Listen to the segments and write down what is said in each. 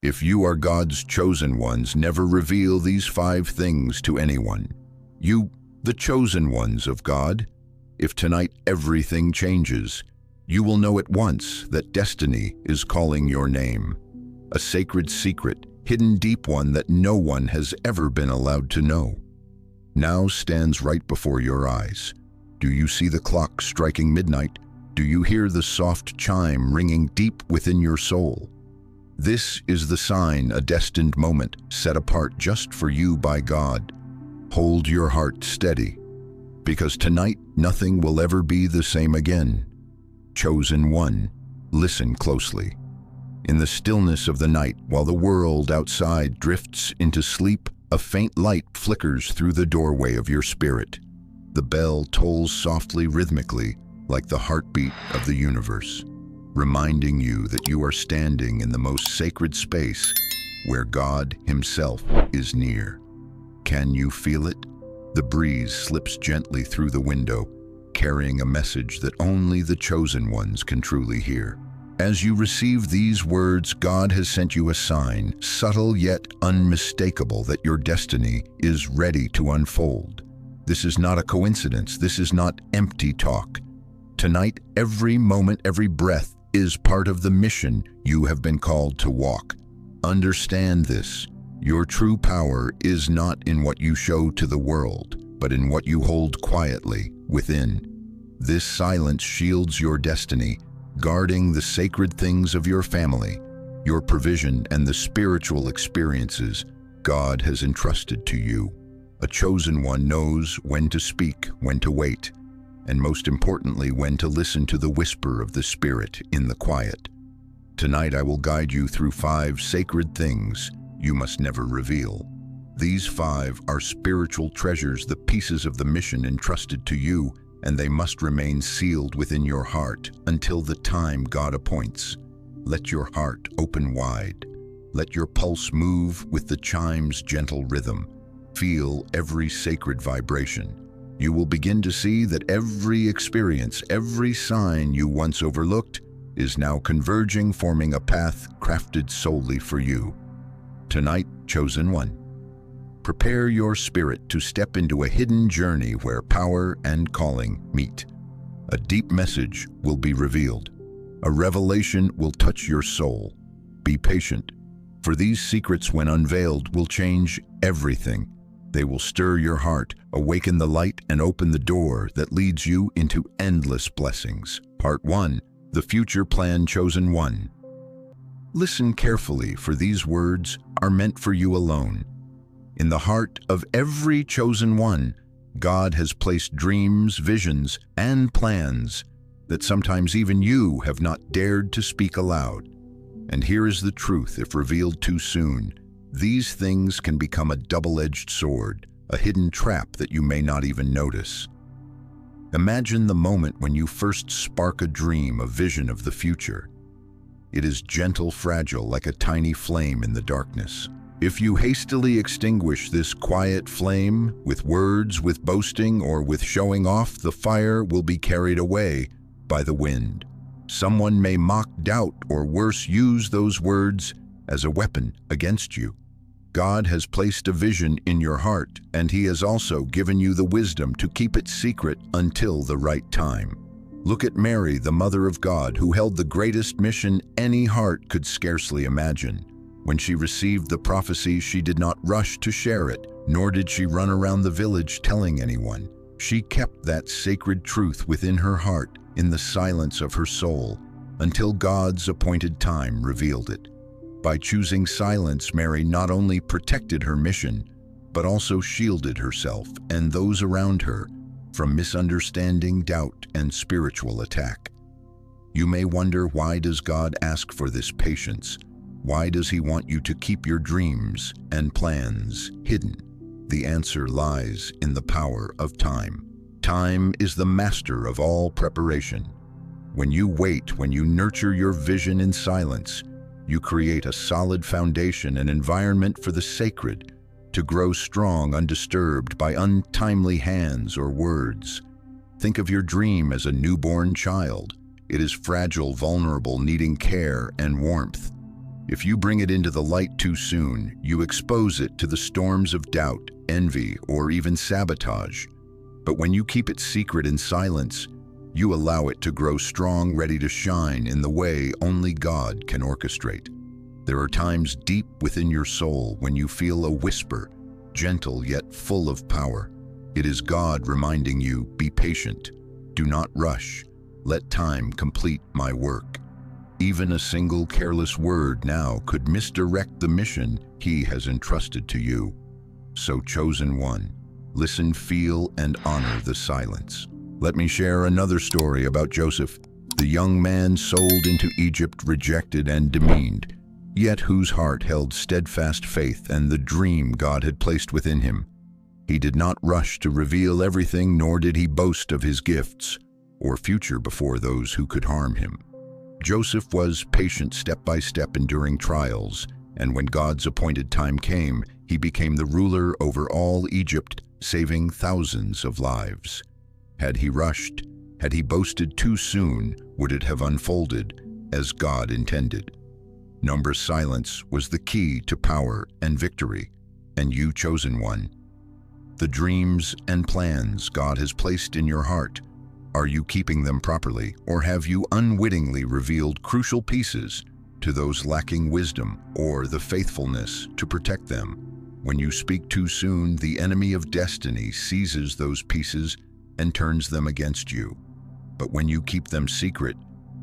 If you are God's chosen ones, never reveal these 5 things to anyone. You, the chosen ones of God, if tonight everything changes, you will know at once that destiny is calling your name. A sacred secret, hidden deep one that no one has ever been allowed to know, now stands right before your eyes. Do you see the clock striking midnight? Do you hear the soft chime ringing deep within your soul? This is the sign, a destined moment set apart just for you by God. Hold your heart steady, because tonight nothing will ever be the same again. Chosen one, listen closely. In the stillness of the night, while the world outside drifts into sleep, a faint light flickers through the doorway of your spirit. The bell tolls softly, rhythmically, like the heartbeat of the universe, reminding you that you are standing in the most sacred space where God Himself is near. Can you feel it? The breeze slips gently through the window, carrying a message that only the chosen ones can truly hear. As you receive these words, God has sent you a sign, subtle yet unmistakable, that your destiny is ready to unfold. This is not a coincidence. This is not empty talk. Tonight, every moment, every breath is part of the mission you have been called to walk. Understand this. Your true power is not in what you show to the world, but in what you hold quietly within. This silence shields your destiny, guarding the sacred things of your family, your provision, and the spiritual experiences God has entrusted to you. A chosen one knows when to speak, when to wait, and most importantly, when to listen to the whisper of the Spirit in the quiet. Tonight I will guide you through 5 sacred things you must never reveal. These 5 are spiritual treasures, the pieces of the mission entrusted to you, and they must remain sealed within your heart until the time God appoints. Let your heart open wide. Let your pulse move with the chime's gentle rhythm. Feel every sacred vibration. You will begin to see that every experience, every sign you once overlooked, is now converging, forming a path crafted solely for you. Tonight, chosen one, prepare your spirit to step into a hidden journey where power and calling meet. A deep message will be revealed. A revelation will touch your soul. Be patient, for these secrets, when unveiled, will change everything. They will stir your heart, awaken the light, and open the door that leads you into endless blessings. Part 1. The Future Plan, Chosen One. Listen carefully, for these words are meant for you alone. In the heart of every chosen one, God has placed dreams, visions, and plans that sometimes even you have not dared to speak aloud. And here is the truth: if revealed too soon, these things can become a double-edged sword, a hidden trap that you may not even notice. Imagine the moment when you first spark a dream, a vision of the future. It is gentle, fragile, like a tiny flame in the darkness. If you hastily extinguish this quiet flame with words, with boasting, or with showing off, the fire will be carried away by the wind. Someone may mock, doubt, or worse, use those words as a weapon against you. God has placed a vision in your heart, and He has also given you the wisdom to keep it secret until the right time. Look at Mary, the Mother of God, who held the greatest mission any heart could scarcely imagine. When she received the prophecy, she did not rush to share it, nor did she run around the village telling anyone. She kept that sacred truth within her heart, in the silence of her soul, until God's appointed time revealed it. By choosing silence, Mary not only protected her mission, but also shielded herself and those around her from misunderstanding, doubt, and spiritual attack. You may wonder, why does God ask for this patience? Why does He want you to keep your dreams and plans hidden? The answer lies in the power of time. Time is the master of all preparation. When you wait, when you nurture your vision in silence, you create a solid foundation, an environment for the sacred to grow strong, undisturbed by untimely hands or words. Think of your dream as a newborn child. It is fragile, vulnerable, needing care and warmth. If you bring it into the light too soon, you expose it to the storms of doubt, envy, or even sabotage. But when you keep it secret in silence, you allow it to grow strong, ready to shine in the way only God can orchestrate. There are times deep within your soul when you feel a whisper, gentle yet full of power. It is God reminding you, be patient, do not rush, let time complete my work. Even a single careless word now could misdirect the mission He has entrusted to you. So, chosen one, listen, feel, and honor the silence. Let me share another story about Joseph, the young man sold into Egypt, rejected and demeaned, yet whose heart held steadfast faith and the dream God had placed within him. He did not rush to reveal everything, nor did he boast of his gifts or future before those who could harm him. Joseph was patient, step by step, enduring trials, and when God's appointed time came, he became the ruler over all Egypt, saving thousands of lives. Had he rushed, had he boasted too soon, would it have unfolded as God intended? Number silence was the key to power and victory, and you, chosen one. The dreams and plans God has placed in your heart, are you keeping them properly, or have you unwittingly revealed crucial pieces to those lacking wisdom or the faithfulness to protect them? When you speak too soon, the enemy of destiny seizes those pieces and turns them against you. But when you keep them secret,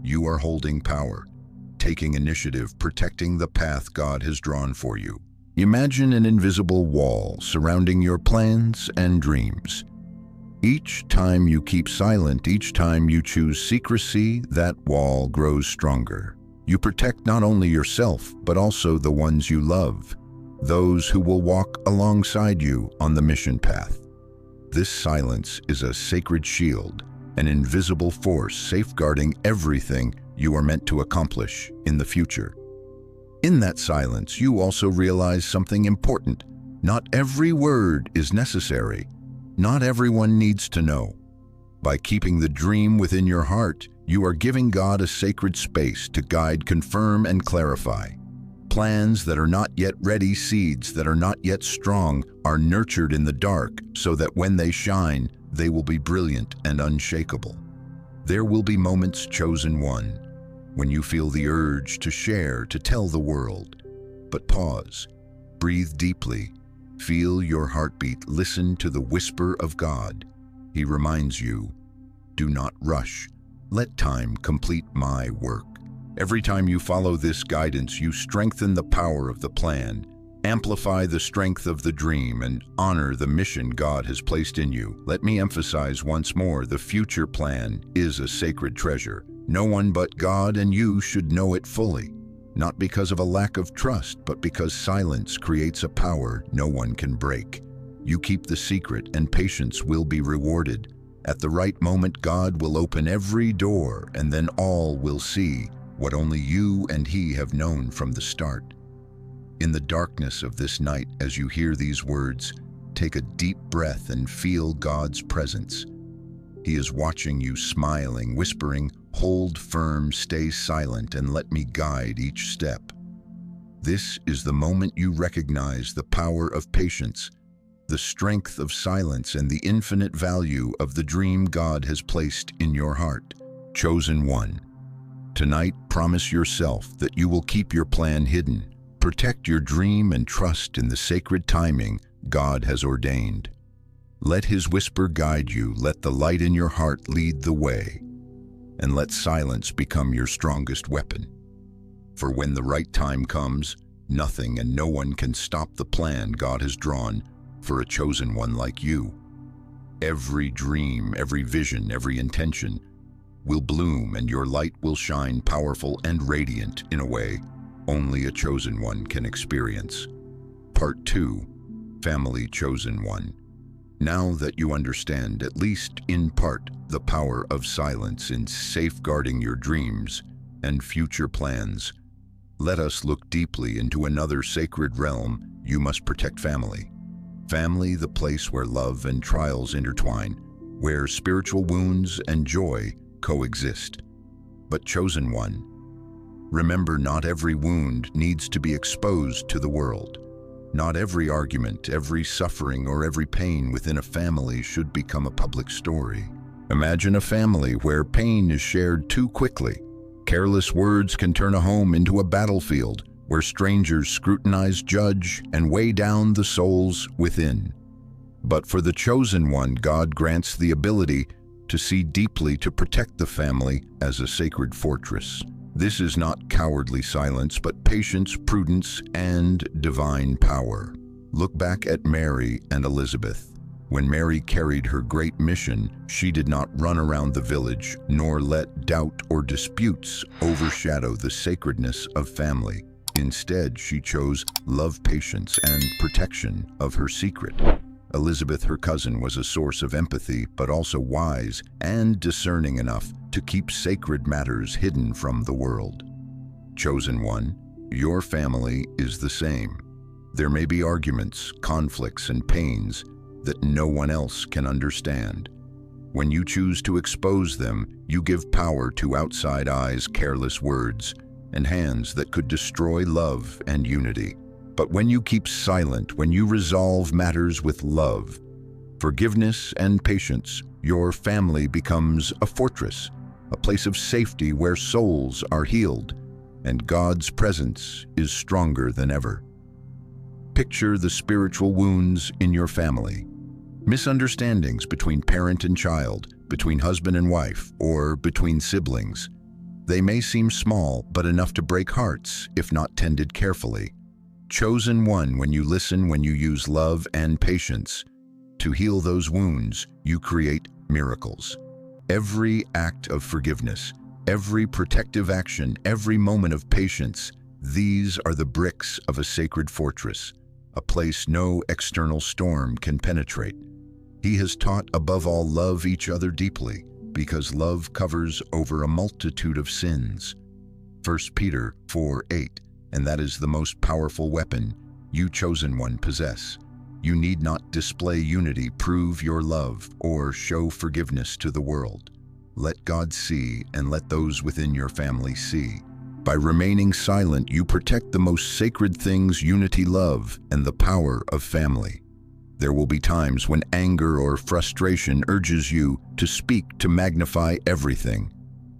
you are holding power, taking initiative, protecting the path God has drawn for you. Imagine an invisible wall surrounding your plans and dreams. Each time you keep silent, each time you choose secrecy, that wall grows stronger. You protect not only yourself, but also the ones you love, those who will walk alongside you on the mission path. This silence is a sacred shield, an invisible force safeguarding everything you are meant to accomplish in the future. In that silence, you also realize something important. Not every word is necessary. Not everyone needs to know. By keeping the dream within your heart, you are giving God a sacred space to guide, confirm, and clarify. Plans that are not yet ready, seeds that are not yet strong, are nurtured in the dark so that when they shine, they will be brilliant and unshakable. There will be moments, chosen one, when you feel the urge to share, to tell the world. But pause, breathe deeply, feel your heartbeat, listen to the whisper of God. He reminds you, do not rush, let time complete my work. Every time you follow this guidance, you strengthen the power of the plan, amplify the strength of the dream, and honor the mission God has placed in you. Let me emphasize once more, the future plan is a sacred treasure. No one but God and you should know it fully, not because of a lack of trust, but because silence creates a power no one can break. You keep the secret and patience will be rewarded. At the right moment, God will open every door, and then all will see what only you and He have known from the start. In the darkness of this night, as you hear these words, take a deep breath and feel God's presence. He is watching you, smiling, whispering, hold firm, stay silent, and let me guide each step. This is the moment you recognize the power of patience, the strength of silence, and the infinite value of the dream God has placed in your heart. Chosen one. Tonight, promise yourself that you will keep your plan hidden, protect your dream, and trust in the sacred timing God has ordained. Let His whisper guide you, let the light in your heart lead the way, and let silence become your strongest weapon. For when the right time comes, nothing and no one can stop the plan God has drawn for a chosen one like you. Every dream, every vision, every intention will bloom, and your light will shine powerful and radiant in a way only a chosen one can experience. Part 2. Family Chosen One. Now that you understand, at least in part, the power of silence in safeguarding your dreams and future plans, let us look deeply into another sacred realm. You must protect family. Family, the place where love and trials intertwine, where spiritual wounds and joy coexist. But chosen one, Remember, not every wound needs to be exposed to the world. Not every argument, every suffering, or every pain within a family should become a public story. Imagine a family where pain is shared too quickly. Careless words can turn a home into a battlefield where strangers scrutinize, judge, and weigh down the souls within. But for the chosen one, God grants the ability to see deeply, to protect the family as a sacred fortress. This is not cowardly silence, but patience, prudence, and divine power. Look back at Mary and Elizabeth. When Mary carried her great mission, she did not run around the village, nor let doubt or disputes overshadow the sacredness of family. Instead, she chose love, patience, and protection of her secret. Elizabeth, her cousin, was a source of empathy, but also wise and discerning enough to keep sacred matters hidden from the world. Chosen one, your family is the same. There may be arguments, conflicts, and pains that no one else can understand. When you choose to expose them, you give power to outside eyes, careless words, and hands that could destroy love and unity. But when you keep silent, when you resolve matters with love, forgiveness, and patience, your family becomes a fortress, a place of safety where souls are healed, and God's presence is stronger than ever. Picture the spiritual wounds in your family. Misunderstandings between parent and child, between husband and wife, or between siblings. They may seem small, but enough to break hearts if not tended carefully. Chosen one, when you listen, when you use love and patience to heal those wounds, you create miracles. Every act of forgiveness, every protective action, every moment of patience, these are the bricks of a sacred fortress, a place no external storm can penetrate. He has taught, above all, love each other deeply, because love covers over a multitude of sins. 1 Peter 4:8. And that is the most powerful weapon you, chosen one, possess. You need not display unity, prove your love, or show forgiveness to the world. Let God see, and let those within your family see. By remaining silent, you protect the most sacred things: unity, love, and the power of family. There will be times when anger or frustration urges you to speak, to magnify everything.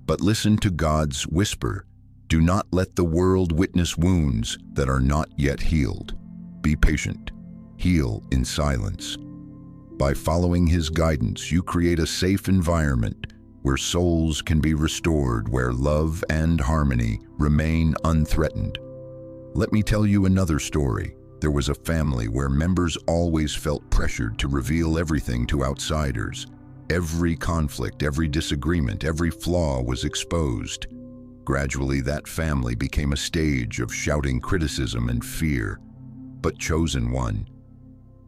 But listen to God's whisper. Do not let the world witness wounds that are not yet healed. Be patient. Heal in silence. By following His guidance, you create a safe environment where souls can be restored, where love and harmony remain unthreatened. Let me tell you another story. There was a family where members always felt pressured to reveal everything to outsiders. Every conflict, every disagreement, every flaw was exposed. Gradually, that family became a stage of shouting criticism and fear. But chosen one,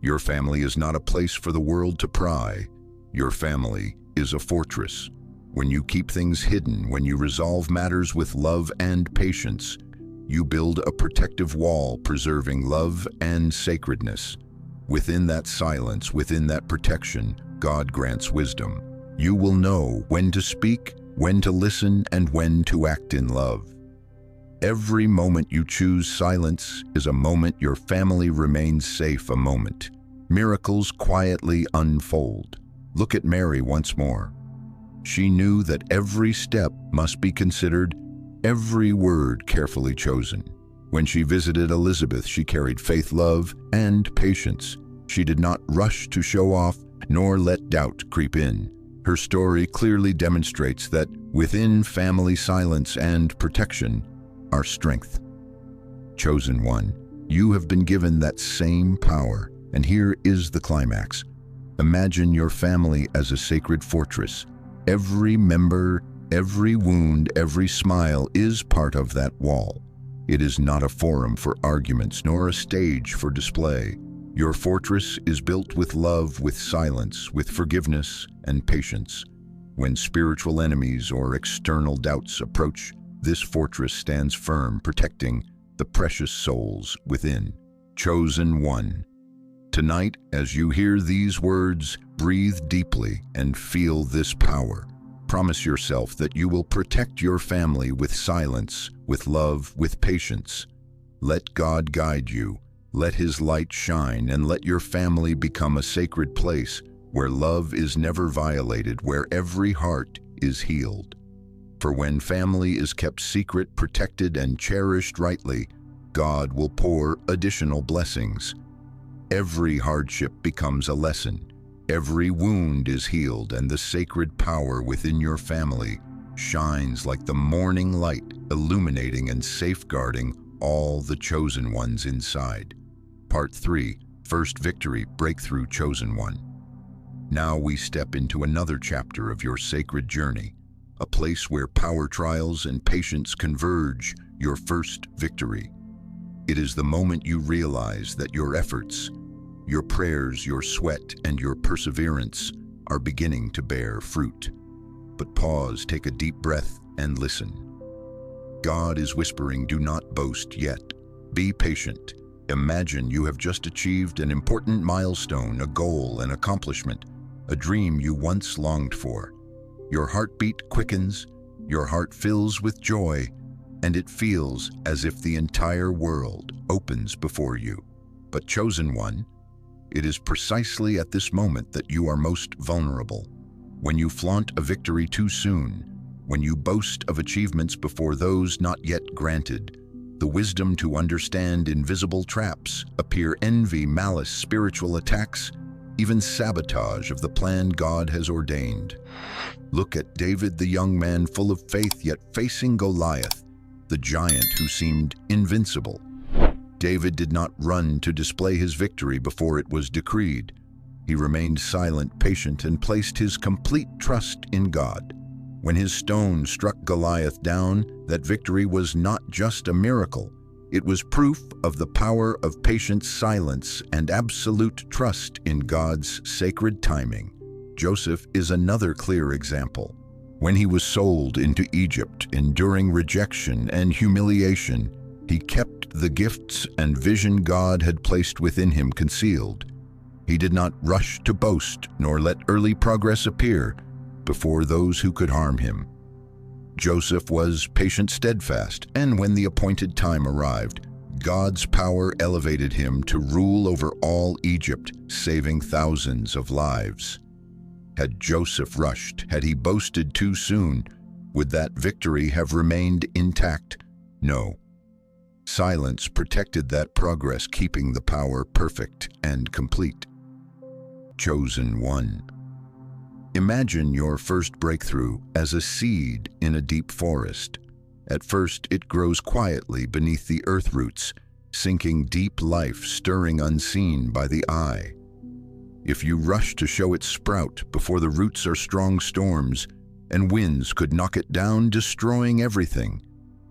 your family is not a place for the world to pry. Your family is a fortress. When you keep things hidden, when you resolve matters with love and patience, you build a protective wall, preserving love and sacredness. Within that silence, within that protection, God grants wisdom. You will know when to speak, when to listen, and when to act in love. Every moment you choose silence is a moment your family remains safe, a moment miracles quietly unfold. Look at Mary once more. She knew that every step must be considered, every word carefully chosen. When she visited Elizabeth, she carried faith, love, and patience. She did not rush to show off, nor let doubt creep in. Her story clearly demonstrates that within family silence and protection are strength. Chosen one, you have been given that same power, and here is the climax. Imagine your family as a sacred fortress. Every member, every wound, every smile is part of that wall. It is not a forum for arguments, nor a stage for display. Your fortress is built with love, with silence, with forgiveness and patience. When spiritual enemies or external doubts approach, this fortress stands firm, protecting the precious souls within. Chosen one. Tonight, as you hear these words, breathe deeply and feel this power. Promise yourself that you will protect your family with silence, with love, with patience. Let God guide you. Let His light shine, and let your family become a sacred place where love is never violated, where every heart is healed. For when family is kept secret, protected, and cherished rightly, God will pour additional blessings. Every hardship becomes a lesson. Every wound is healed, and the sacred power within your family shines like the morning light, illuminating and safeguarding all the chosen ones inside. Part 3, First Victory, Breakthrough, Chosen One. Now we step into another chapter of your sacred journey, a place where power trials and patience converge, your first victory. It is the moment you realize that your efforts, your prayers, your sweat, and your perseverance are beginning to bear fruit. But pause, take a deep breath, and listen. God is whispering, do not boast yet. Be patient. Imagine you have just achieved an important milestone, a goal, an accomplishment, a dream you once longed for. Your heartbeat quickens, your heart fills with joy, and it feels as if the entire world opens before you. But chosen one, it is precisely at this moment that you are most vulnerable. When you flaunt a victory too soon, when you boast of achievements before those not yet granted, the wisdom to understand invisible traps appear: envy, malice, spiritual attacks, even sabotage of the plan God has ordained. Look at David, the young man full of faith, yet facing Goliath, the giant who seemed invincible. David did not run to display his victory before it was decreed. He remained silent, patient, and placed his complete trust in God. When his stone struck Goliath down, that victory was not just a miracle. It was proof of the power of patient silence and absolute trust in God's sacred timing. Joseph is another clear example. When he was sold into Egypt, enduring rejection and humiliation, he kept the gifts and vision God had placed within him concealed. He did not rush to boast, nor let early progress appear before those who could harm him. Joseph was patient, steadfast, and when the appointed time arrived, God's power elevated him to rule over all Egypt, saving thousands of lives. Had Joseph rushed, had he boasted too soon, would that victory have remained intact? No. Silence protected that progress, keeping the power perfect and complete. Chosen one. Imagine your first breakthrough as a seed in a deep forest. At first, it grows quietly beneath the earth roots, sinking deep life, stirring unseen by the eye. If you rush to show it sprout before the roots are strong storms, and winds could knock it down, destroying everything.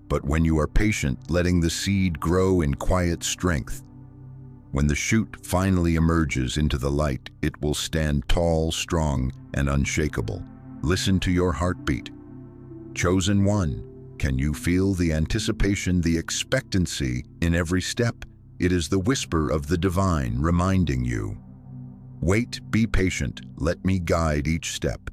But when you are patient, letting the seed grow in quiet strength, when the shoot finally emerges into the light, it will stand tall, strong, and unshakable. Listen to your heartbeat. Chosen one, can you feel the anticipation, the expectancy in every step? It is the whisper of the divine reminding you. Wait, be patient, let me guide each step.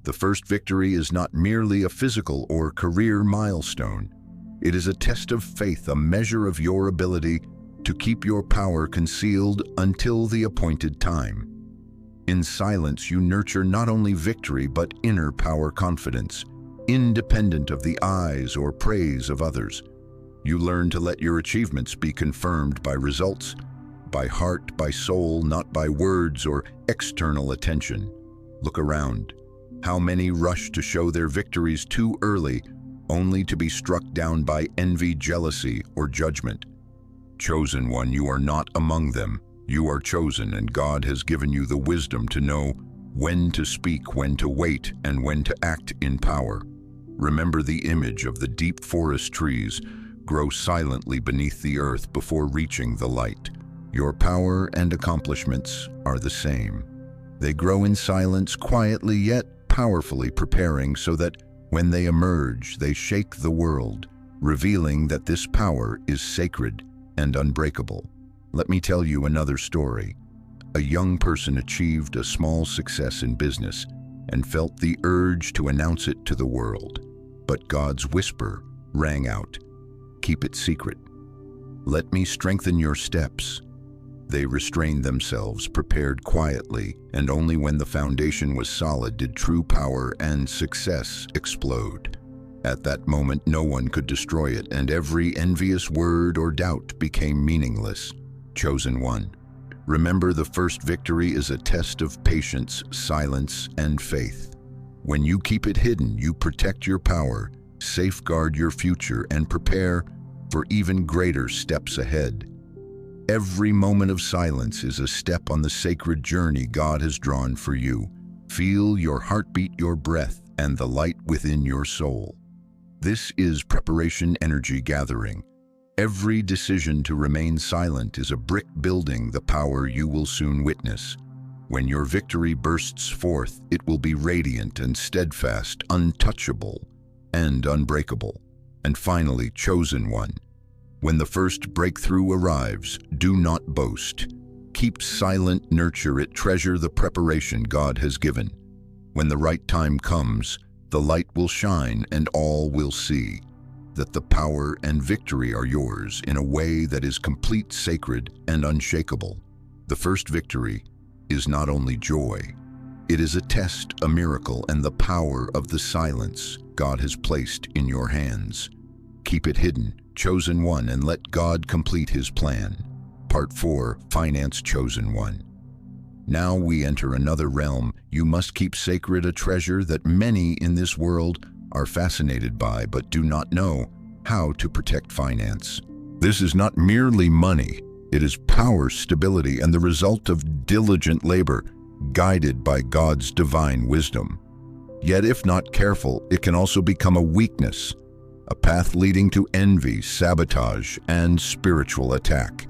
The first victory is not merely a physical or career milestone. It is a test of faith, a measure of your ability to keep your power concealed until the appointed time. In silence, you nurture not only victory but inner power, confidence, independent of the eyes or praise of others. You learn to let your achievements be confirmed by results, by heart, by soul, not by words or external attention. Look around. How many rush to show their victories too early, only to be struck down by envy, jealousy, or judgment? Chosen one, you are not among them. You are chosen, and God has given you the wisdom to know when to speak, when to wait, and when to act in power. Remember the image of the deep forest trees grow silently beneath the earth before reaching the light. Your power and accomplishments are the same. They grow in silence, quietly yet powerfully, preparing so that when they emerge, they shake the world, revealing that this power is sacred and unbreakable. Let me tell you another story. A young person achieved a small success in business. and felt the urge to announce it to the world. But God's whisper rang out, "Keep it secret. Let me strengthen your steps." They restrained themselves, prepared quietly, and only when the foundation was solid did true power and success explode. At that moment, no one could destroy it, and every envious word or doubt became meaningless. Chosen one. Remember, the first victory is a test of patience, silence, and faith. When you keep it hidden, you protect your power, safeguard your future, and prepare for even greater steps ahead. Every moment of silence is a step on the sacred journey God has drawn for you. Feel your heartbeat, your breath, and the light within your soul. This is preparation energy gathering. Every decision to remain silent is a brick building the power you will soon witness. When your victory bursts forth, it will be radiant and steadfast, untouchable and unbreakable. And finally, chosen one. When the first breakthrough arrives, do not boast. Keep silent, nurture it, treasure the preparation God has given. When the right time comes, the light will shine and all will see that the power and victory are yours in a way that is complete, sacred, and unshakable. The first victory is not only joy, it is a test, a miracle, and the power of the silence God has placed in your hands. Keep it hidden, chosen one, and let God complete his plan. Part 4, Finance, Chosen One. Now we enter another realm. You must keep sacred, a treasure that many in this world are fascinated by but do not know how to protect. Finance. This is not merely money. It is power, stability, and the result of diligent labor, guided by God's divine wisdom. Yet if not careful, it can also become a weakness, a path leading to envy, sabotage, and spiritual attack.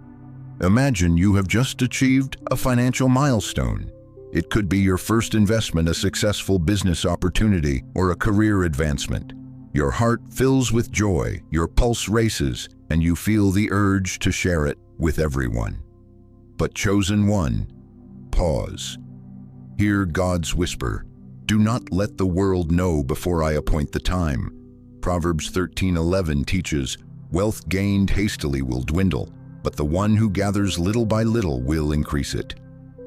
Imagine you have just achieved a financial milestone. It could be your first investment, a successful business opportunity, or a career advancement. Your heart fills with joy, your pulse races, and you feel the urge to share it with everyone. But chosen one, pause. Hear God's whisper. Do not let the world know before I appoint the time. Proverbs 13:11 teaches, wealth gained hastily will dwindle, but the one who gathers little by little will increase it.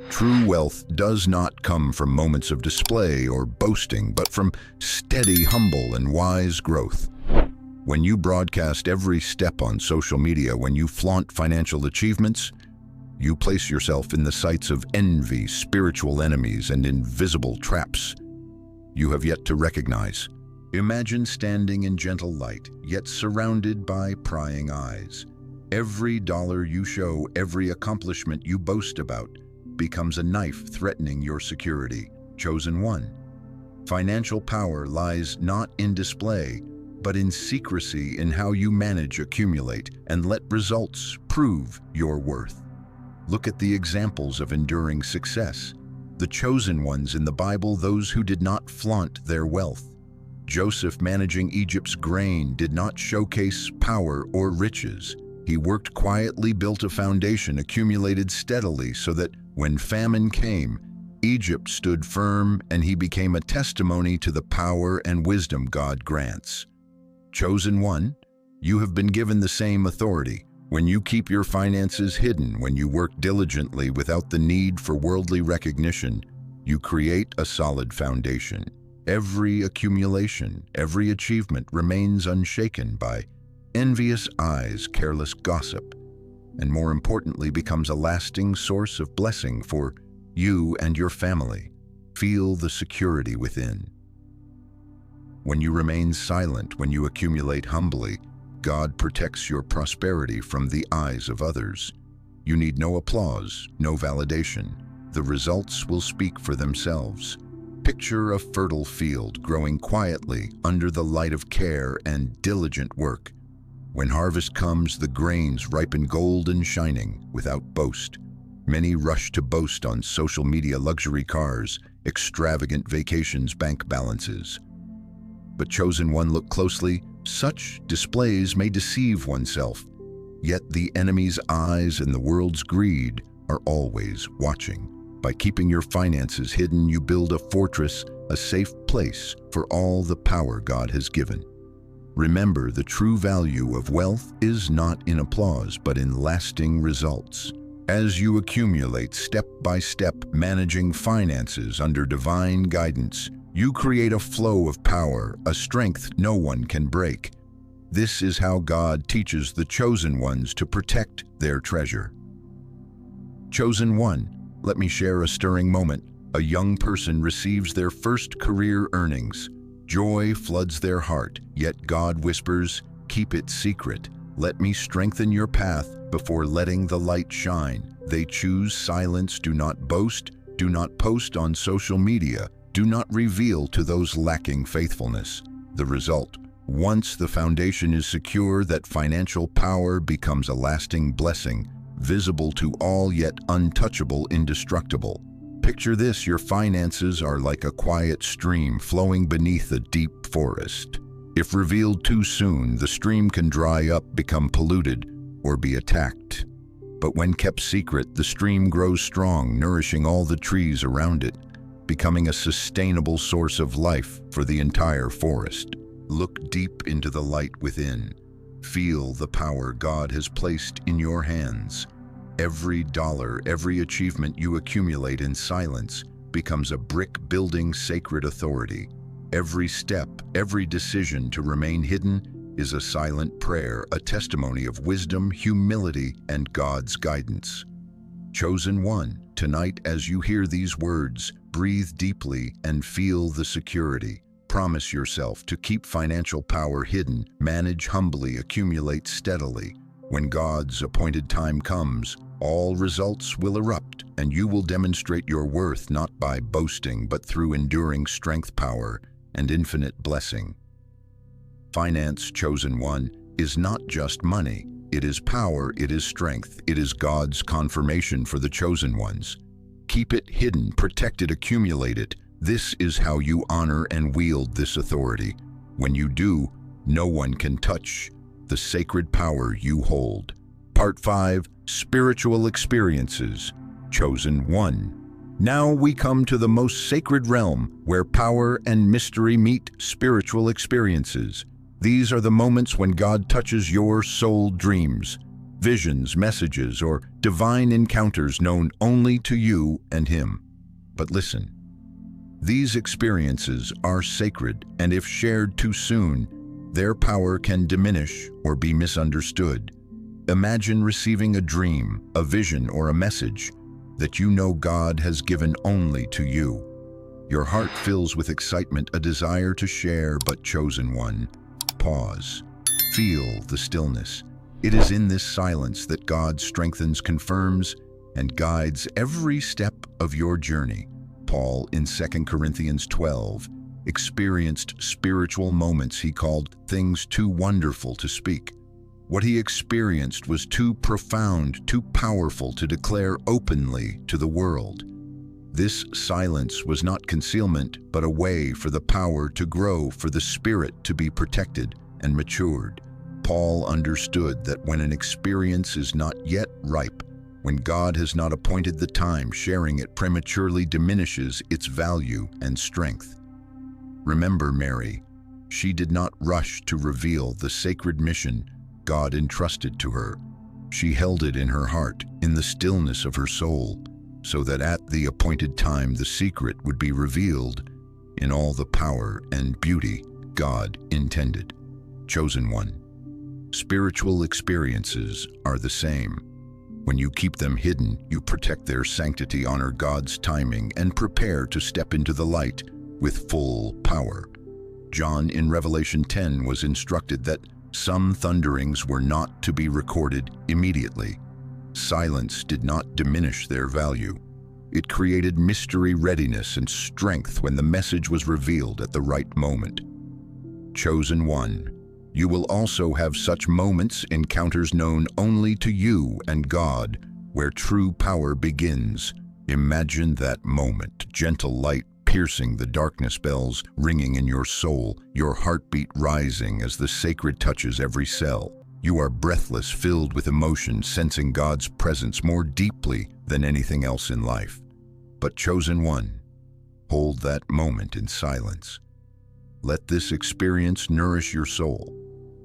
True wealth does not come from moments of display or boasting, but from steady, humble, and wise growth. When you broadcast every step on social media, when you flaunt financial achievements, you place yourself in the sights of envy, spiritual enemies, and invisible traps you have yet to recognize. Imagine standing in gentle light, yet surrounded by prying eyes. Every dollar you show, every accomplishment you boast about, becomes a knife threatening your security. Chosen one. Financial power lies not in display, but in secrecy, in how you manage, accumulate, and let results prove your worth. Look at the examples of enduring success. The chosen ones in the Bible, those who did not flaunt their wealth. Joseph, managing Egypt's grain, did not showcase power or riches. He worked quietly, built a foundation, accumulated steadily, so that when famine came, Egypt stood firm, and he became a testimony to the power and wisdom God grants. Chosen one, you have been given the same authority. When you keep your finances hidden, when you work diligently without the need for worldly recognition, you create a solid foundation. Every accumulation, every achievement remains unshaken by envious eyes, careless gossip, and more importantly, becomes a lasting source of blessing for you and your family. Feel the security within. When you remain silent, when you accumulate humbly, God protects your prosperity from the eyes of others. You need no applause, no validation. The results will speak for themselves. Picture a fertile field growing quietly under the light of care and diligent work. When harvest comes, the grains ripen gold and shining without boast. Many rush to boast on social media, luxury cars, extravagant vacations, bank balances. But chosen one, look closely. Such displays may deceive oneself, yet the enemy's eyes and the world's greed are always watching. By keeping your finances hidden, you build a fortress, a safe place for all the power God has given. Remember, the true value of wealth is not in applause, but in lasting results. As you accumulate step by step, managing finances under divine guidance, you create a flow of power, a strength no one can break. This is how God teaches the chosen ones to protect their treasure. Chosen one, let me share a stirring moment. A young person receives their first career earnings. Joy floods their heart, yet God whispers, "Keep it secret. Let me strengthen your path before letting the light shine." They choose silence, do not boast, do not post on social media, do not reveal to those lacking faithfulness. The result, once the foundation is secure, that financial power becomes a lasting blessing, visible to all yet untouchable, indestructible. Picture this: your finances are like a quiet stream flowing beneath a deep forest. If revealed too soon, the stream can dry up, become polluted, or be attacked. But when kept secret, the stream grows strong, nourishing all the trees around it, becoming a sustainable source of life for the entire forest. Look deep into the light within. Feel the power God has placed in your hands. Every dollar, every achievement you accumulate in silence becomes a brick building sacred authority. Every step, every decision to remain hidden is a silent prayer, a testimony of wisdom, humility, and God's guidance. Chosen one, tonight as you hear these words, breathe deeply and feel the security. Promise yourself to keep financial power hidden, manage humbly, accumulate steadily. When God's appointed time comes, all results will erupt, and you will demonstrate your worth not by boasting, but through enduring strength, power, and infinite blessing. Finance, chosen one, is not just money. It is power, it is strength, it is God's confirmation for the chosen ones. Keep it hidden, protect it, accumulate it. This is how you honor and wield this authority. When you do, no one can touch the sacred power you hold. Part 5, Spiritual Experiences, Chosen One. Now we come to the most sacred realm where power and mystery meet: spiritual experiences. These are the moments when God touches your soul, dreams, visions, messages, or divine encounters known only to you and Him. But listen, these experiences are sacred, and if shared too soon, their power can diminish or be misunderstood. Imagine receiving a dream, a vision, or a message that you know God has given only to you. Your heart fills with excitement, a desire to share, but chosen one, pause. Feel the stillness. It is in this silence that God strengthens, confirms, and guides every step of your journey. Paul, in 2 Corinthians 12, experienced spiritual moments he called things too wonderful to speak. What he experienced was too profound, too powerful to declare openly to the world. This silence was not concealment, but a way for the power to grow, for the spirit to be protected and matured. Paul understood that when an experience is not yet ripe, when God has not appointed the time, sharing it prematurely diminishes its value and strength. Remember Mary. She did not rush to reveal the sacred mission God entrusted to her. She held it in her heart, in the stillness of her soul, so that at the appointed time the secret would be revealed in all the power and beauty God intended. Chosen one. Spiritual experiences are the same. When you keep them hidden, you protect their sanctity, honor God's timing, and prepare to step into the light with full power. John in Revelation 10 was instructed that some thunderings were not to be recorded immediately. Silence did not diminish their value. It created mystery, readiness, and strength when the message was revealed at the right moment. Chosen one. You will also have such moments, encounters known only to you and God, where true power begins. Imagine that moment, gentle light piercing the darkness, bells ringing in your soul, your heartbeat rising as the sacred touches every cell. You are breathless, filled with emotion, sensing God's presence more deeply than anything else in life. But chosen one, hold that moment in silence. Let this experience nourish your soul,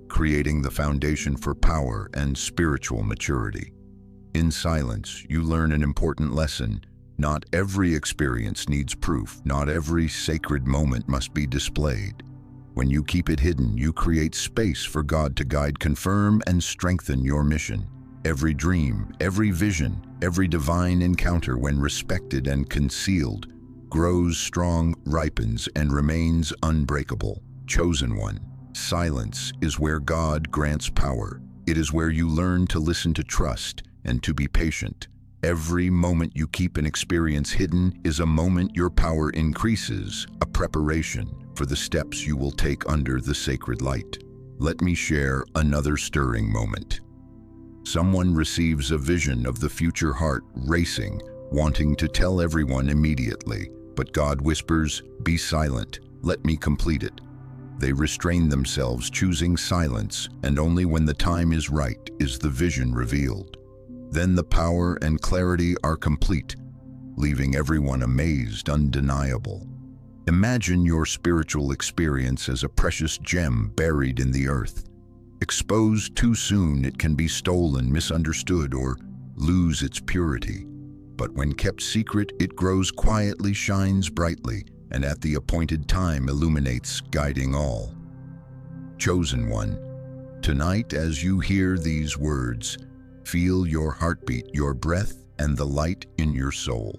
creating the foundation for power and spiritual maturity. In silence, you learn an important lesson. Not every experience needs proof. Not every sacred moment must be displayed. When you keep it hidden, you create space for God to guide, confirm, and strengthen your mission. Every dream, every vision, every divine encounter, when respected and concealed, grows strong, ripens, and remains unbreakable. Chosen one, silence is where God grants power. It is where you learn to listen, to trust, and to be patient. Every moment you keep an experience hidden is a moment your power increases, a preparation for the steps you will take under the sacred light. Let me share another stirring moment. Someone receives a vision of the future, heart racing, wanting to tell everyone immediately. But God whispers, "Be silent, let me complete it." They restrain themselves, choosing silence, and only when the time is right is the vision revealed. Then the power and clarity are complete, leaving everyone amazed, undeniable. Imagine your spiritual experience as a precious gem buried in the earth. Exposed too soon, it can be stolen, misunderstood, or lose its purity. But when kept secret, it grows quietly, shines brightly, and at the appointed time illuminates, guiding all. Chosen one, tonight as you hear these words, feel your heartbeat, your breath, and the light in your soul.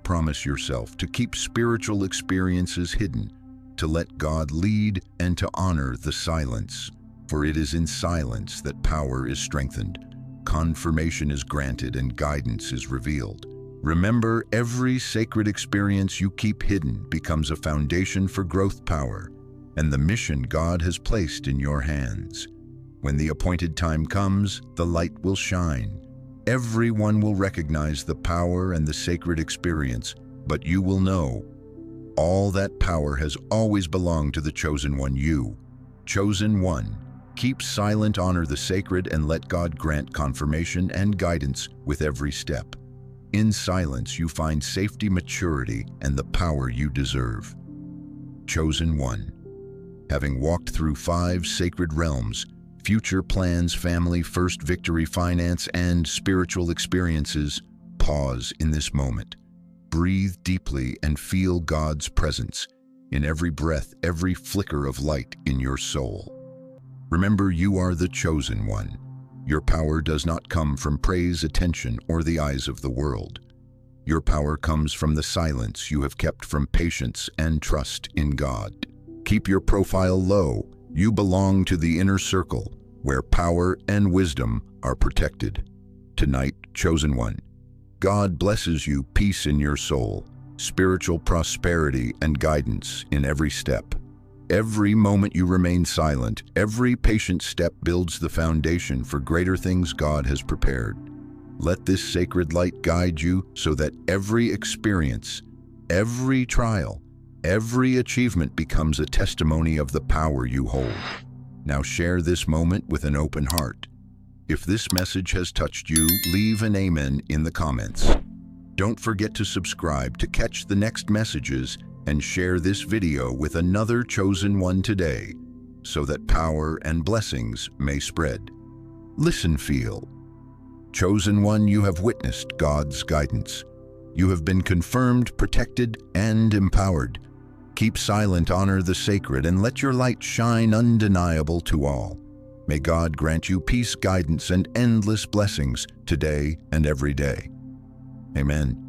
Promise yourself to keep spiritual experiences hidden, to let God lead, and to honor the silence. For it is in silence that power is strengthened, confirmation is granted, and guidance is revealed. Remember, every sacred experience you keep hidden becomes a foundation for growth, power, and the mission God has placed in your hands. When the appointed time comes, the light will shine. Everyone will recognize the power and the sacred experience, but you will know all that power has always belonged to the chosen one. You, chosen one, keep silent, honor the sacred, and let God grant confirmation and guidance with every step. In silence, you find safety, maturity, and the power you deserve. Chosen one, having walked through 5 sacred realms, future plans, family, first victory, finance, and spiritual experiences, pause in this moment. Breathe deeply and feel God's presence in every breath, every flicker of light in your soul. Remember, you are the chosen one. Your power does not come from praise, attention, or the eyes of the world. Your power comes from the silence you have kept, from patience and trust in God. Keep your profile low. You belong to the inner circle, where power and wisdom are protected. Tonight, chosen one, God blesses you, peace in your soul, spiritual prosperity, and guidance in every step. Every moment you remain silent, every patient step builds the foundation for greater things God has prepared. Let this sacred light guide you so that every experience, every trial, every achievement becomes a testimony of the power you hold. Now share this moment with an open heart. If this message has touched you, leave an amen in the comments. Don't forget to subscribe to catch the next messages, and share this video with another chosen one today, so that power and blessings may spread. Listen, feel. Chosen one, you have witnessed God's guidance. You have been confirmed, protected, and empowered. Keep silent, honor the sacred, and let your light shine undeniable to all. May God grant you peace, guidance, and endless blessings today and every day. Amen.